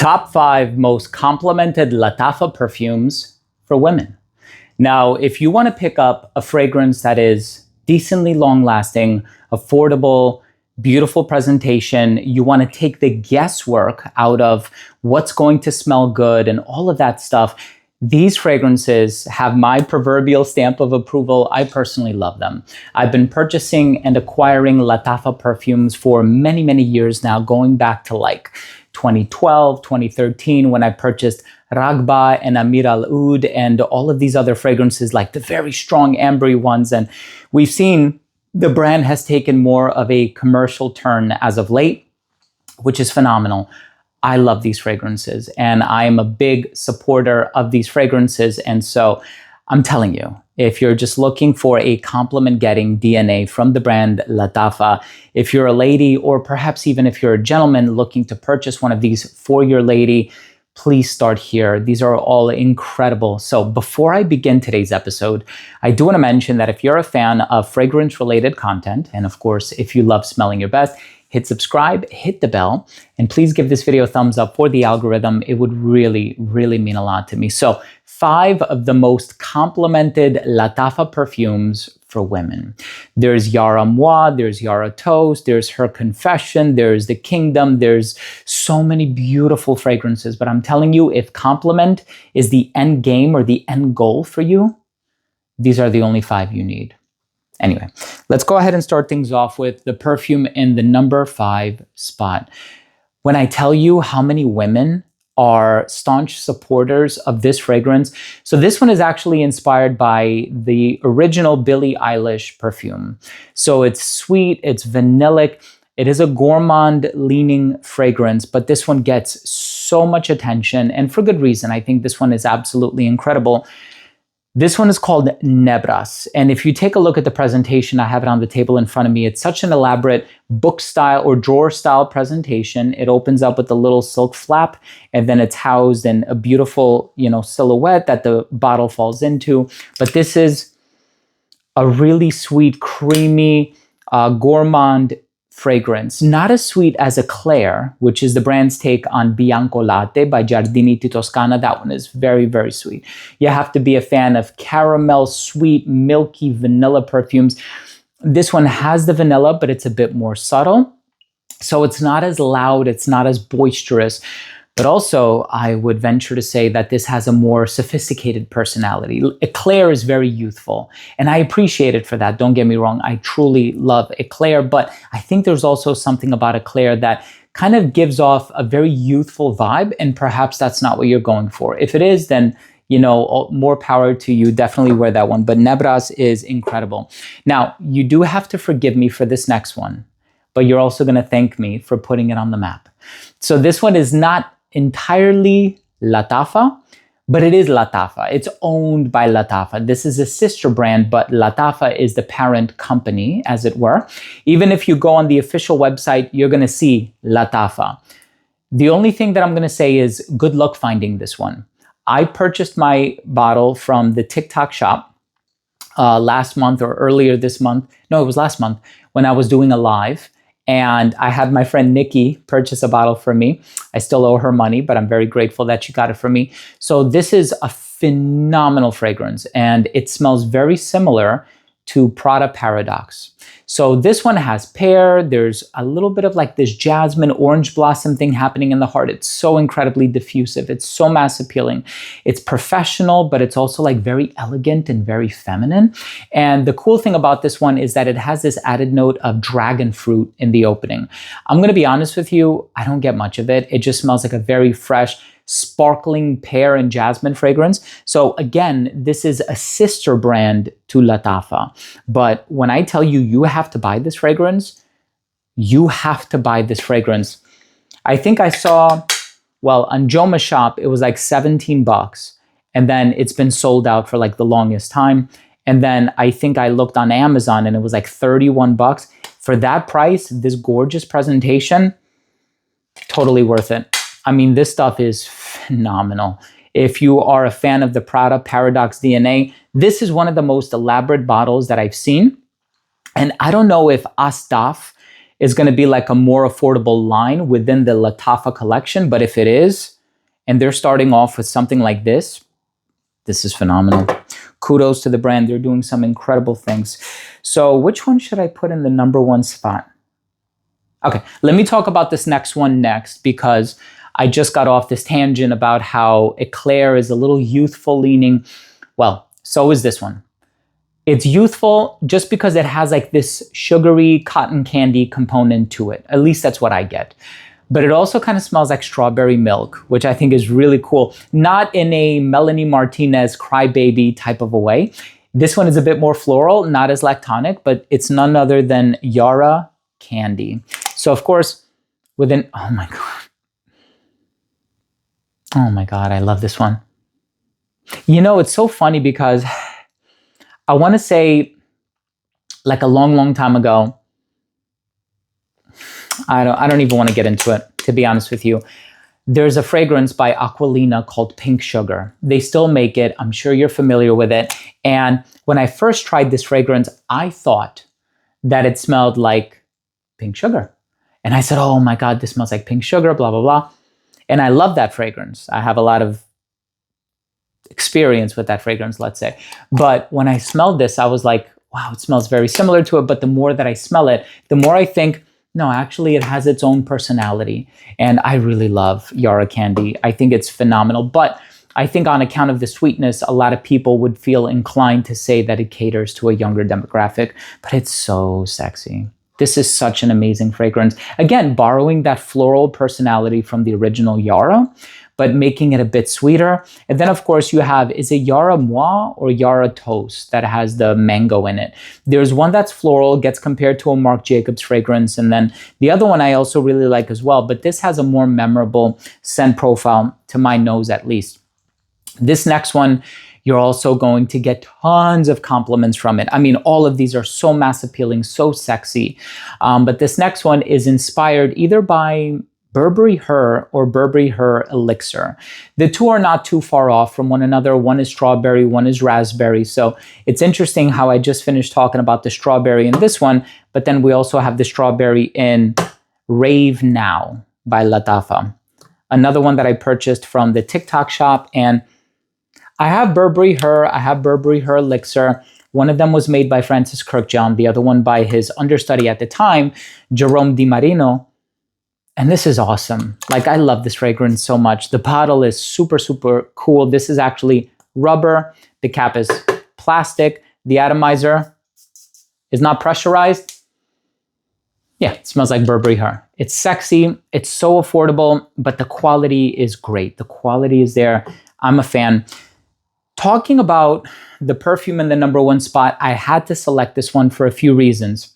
Top 5 most complimented Lattafa perfumes for women. Now, if you want to pick up a fragrance that is decently long-lasting, affordable, beautiful presentation, you want to take the guesswork out of what's going to smell good and all of that stuff, these fragrances have my proverbial stamp of approval. I personally love them. I've been purchasing and acquiring Lattafa perfumes for many, many years now, going back to like 2012, 2013, when I purchased Ragba and Amir Al Oud and all of these other fragrances, like the very strong ambery ones. And we've seen the brand has taken more of a commercial turn as of late, which is phenomenal. I love these fragrances and I am a big supporter of these fragrances. And so I'm telling you, if you're just looking for a compliment-getting DNA from the brand Lattafa, if you're a lady or perhaps even if you're a gentleman looking to purchase one of these for your lady, please start here. These are all incredible. So before I begin today's episode, I do want to mention that if you're a fan of fragrance-related content, and of course, if you love smelling your best, hit subscribe, hit the bell, and please give this video a thumbs up for the algorithm. It would really, really mean a lot to me. So 5 of the most complimented Lattafa perfumes for women. There's Yara Moi, there's Yara Toast, there's Her Confession, there's The Kingdom, there's so many beautiful fragrances. But I'm telling you, if compliment is the end game or the end goal for you, these are the only 5 you need. Anyway, let's go ahead and start things off with the perfume in the number 5 spot. When I tell you how many women are staunch supporters of this fragrance, so this one is actually inspired by the original Billie Eilish perfume. So it's sweet, it's vanillic, it is a gourmand-leaning fragrance, but this one gets so much attention, and for good reason. I think this one is absolutely incredible. This one is called Nebras. And if you take a look at the presentation, I have it on the table in front of me. It's such an elaborate book style or drawer style presentation. It opens up with a little silk flap and then it's housed in a beautiful, silhouette that the bottle falls into. But this is a really sweet, creamy, gourmand fragrance. Not as sweet as Eclair, which is the brand's take on Bianco Latte by Giardini di Toscana. That one is very, very sweet. You have to be a fan of caramel, sweet, milky vanilla perfumes. This one has the vanilla, but it's a bit more subtle. So it's not as loud, it's not as boisterous. But also, I would venture to say that this has a more sophisticated personality. Eclair is very youthful, and I appreciate it for that. Don't get me wrong. I truly love Eclair, but I think there's also something about Eclair that kind of gives off a very youthful vibe, and perhaps that's not what you're going for. If it is, then more power to you. Definitely wear that one. But Nebras is incredible. Now, you do have to forgive me for this next one, but you're also going to thank me for putting it on the map. So this one is not entirely Lattafa, but it is Lattafa. It's owned by Lattafa. This is a sister brand, but Lattafa is the parent company, as it were. Even if you go on the official website, you're going to see Lattafa. The only thing that I'm going to say is good luck finding this one. I purchased my bottle from the TikTok shop last month or earlier this month. No, it was last month when I was doing a live. And I had my friend Nikki purchase a bottle for me. I still owe her money, but I'm very grateful that she got it for me. So this is a phenomenal fragrance, and it smells very similar to Prada Paradox. So this one has pear. There's a little bit of like this jasmine orange blossom thing happening in the heart. It's so incredibly diffusive. It's so mass appealing. It's professional, but it's also like very elegant and very feminine. And the cool thing about this one is that it has this added note of dragon fruit in the opening. I'm going to be honest with you, I don't get much of it. It just smells like a very fresh, sparkling pear and jasmine fragrance. So again, this is a sister brand to Lattafa. But when I tell you, you have to buy this fragrance, you have to buy this fragrance. I think I saw, on Joma's shop, it was like 17 bucks. And then it's been sold out for like the longest time. And then I think I looked on Amazon and it was like 31 bucks. For that price, this gorgeous presentation, totally worth it. I mean, this stuff is phenomenal. If you are a fan of the Prada Paradox DNA, this is one of the most elaborate bottles that I've seen. And I don't know if Astaf is going to be like a more affordable line within the Lattafa collection, but if it is, and they're starting off with something like this. This is phenomenal. Kudos to the brand. They're doing some incredible things. So which one should I put in the number one spot? Okay, let me talk about this next one next, because I just got off this tangent about how Eclair is a little youthful leaning. Well, so is this one. It's youthful just because it has like this sugary cotton candy component to it. At least that's what I get. But it also kind of smells like strawberry milk, which I think is really cool. Not in a Melanie Martinez crybaby type of a way. This one is a bit more floral, not as lactonic, but it's none other than Yara Candy. So of course, within, oh my God, I love this one. You know, it's so funny because I want to say like a long time ago, I don't even want to get into it, to be honest with you. There's a fragrance by Aquilina called Pink Sugar. They still make it. I'm sure you're familiar with it. And when I first tried this fragrance, I thought that it smelled like pink sugar. And I said, oh my God, this smells like pink sugar, blah, blah, blah. And I love that fragrance. I have a lot of experience with that fragrance, let's say. But when I smelled this, I was like, wow, it smells very similar to it. But the more that I smell it, the more I think, no, actually it has its own personality. And I really love Yara Candy. I think it's phenomenal. But I think on account of the sweetness, a lot of people would feel inclined to say that it caters to a younger demographic, but it's so sexy. This is such an amazing fragrance. Again, borrowing that floral personality from the original Yara, but making it a bit sweeter. And then, of course, you have, is it Yara Moi or Yara Toast that has the mango in it? There's one that's floral, gets compared to a Marc Jacobs fragrance. And then the other one I also really like as well, but this has a more memorable scent profile, to my nose at least. This next one, you're also going to get tons of compliments from it. I mean, all of these are so mass appealing, so sexy. But this next one is inspired either by Burberry Her or Burberry Her Elixir. The two are not too far off from one another. One is strawberry, one is raspberry. So it's interesting how I just finished talking about the strawberry in this one, but then we also have the strawberry in Rave Now by Lattafa. Another one that I purchased from the TikTok shop. And I have Burberry Her, I have Burberry Her Elixir. One of them was made by Francis Kirkjohn, the other one by his understudy at the time, Jerome Di Marino. And this is awesome. Like, I love this fragrance so much. The bottle is super, super cool. This is actually rubber. The cap is plastic. The atomizer is not pressurized. Yeah, it smells like Burberry Her. It's sexy. It's so affordable, but the quality is great. The quality is there. I'm a fan. Talking about the perfume in the number one spot, I had to select this one for a few reasons.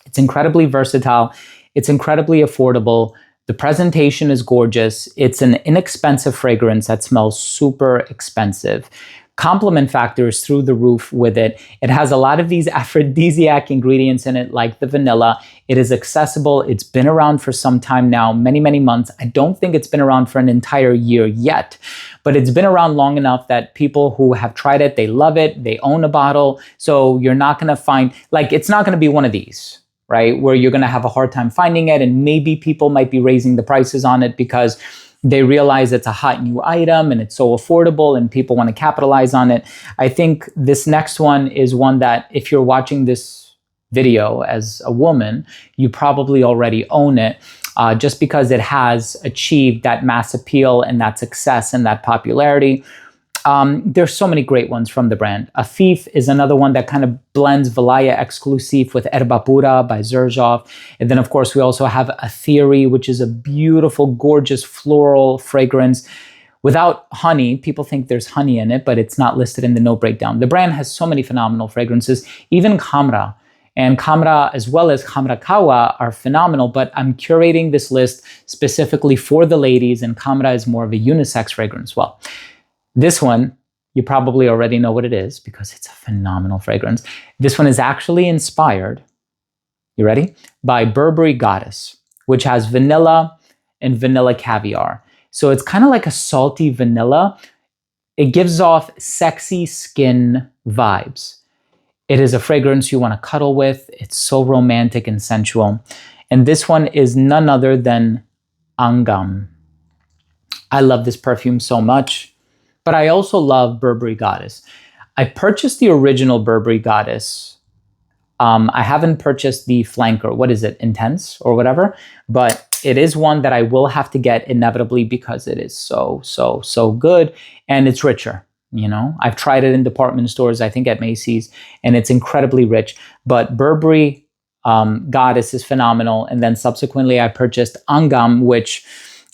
It's incredibly versatile. It's incredibly affordable. The presentation is gorgeous. It's an inexpensive fragrance that smells super expensive. Compliment factor is through the roof with it. It has a lot of these aphrodisiac ingredients in it, like the vanilla. It is accessible. It's been around for some time now, many, many months. I don't think it's been around for an entire year yet, but it's been around long enough that people who have tried it, they love it, they own a bottle. So you're not gonna find, like, it's not gonna be one of these, right? Where you're gonna have a hard time finding it, and maybe people might be raising the prices on it because they realize it's a hot new item and it's so affordable and people want to capitalize on it. I think this next one is one that if you're watching this video as a woman, you probably already own it just because it has achieved that mass appeal and that success and that popularity. There's so many great ones from the brand. Afif is another one that kind of blends Valaya Exclusive with Erba Pura by Xerjoff. And then, of course, we also have A Theory, which is a beautiful, gorgeous floral fragrance without honey. People think there's honey in it, but it's not listed in the note breakdown. The brand has so many phenomenal fragrances. Even Khamra and Khamra, as well as Khamra Kawa, are phenomenal, but I'm curating this list specifically for the ladies, and Khamra is more of a unisex fragrance. Well, this one, you probably already know what it is because it's a phenomenal fragrance. This one is actually inspired, you ready? By Burberry Goddess, which has vanilla and vanilla caviar. So it's kind of like a salty vanilla. It gives off sexy skin vibes. It is a fragrance you want to cuddle with. It's so romantic and sensual. And this one is none other than Angam. I love this perfume so much. But I also love Burberry Goddess. I purchased the original Burberry Goddess. I haven't purchased the flanker. What is it? Intense or whatever. But it is one that I will have to get inevitably because it is so good. And it's richer. You know, I've tried it in department stores, I think at Macy's, and it's incredibly rich. But Burberry Goddess is phenomenal. And then subsequently I purchased Angam, which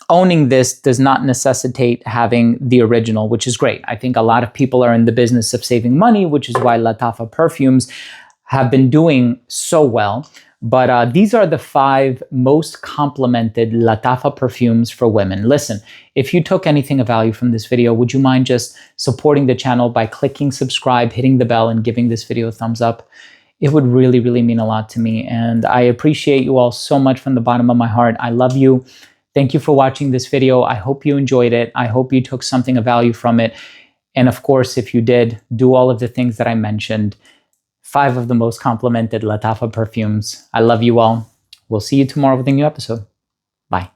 owning this does not necessitate having the original, which is great. I think a lot of people are in the business of saving money, which is why Lattafa Perfumes have been doing so well. But these are the 5 most complimented Lattafa perfumes for women. Listen, if you took anything of value from this video, would you mind just supporting the channel by clicking subscribe, hitting the bell, and giving this video a thumbs up? It would really, really mean a lot to me. And I appreciate you all so much from the bottom of my heart. I love you. Thank you for watching this video. I hope you enjoyed it. I hope you took something of value from it. And of course, if you did, do all of the things that I mentioned. 5 of the most complimented Lattafa perfumes. I love you all. We'll see you tomorrow with a new episode. Bye.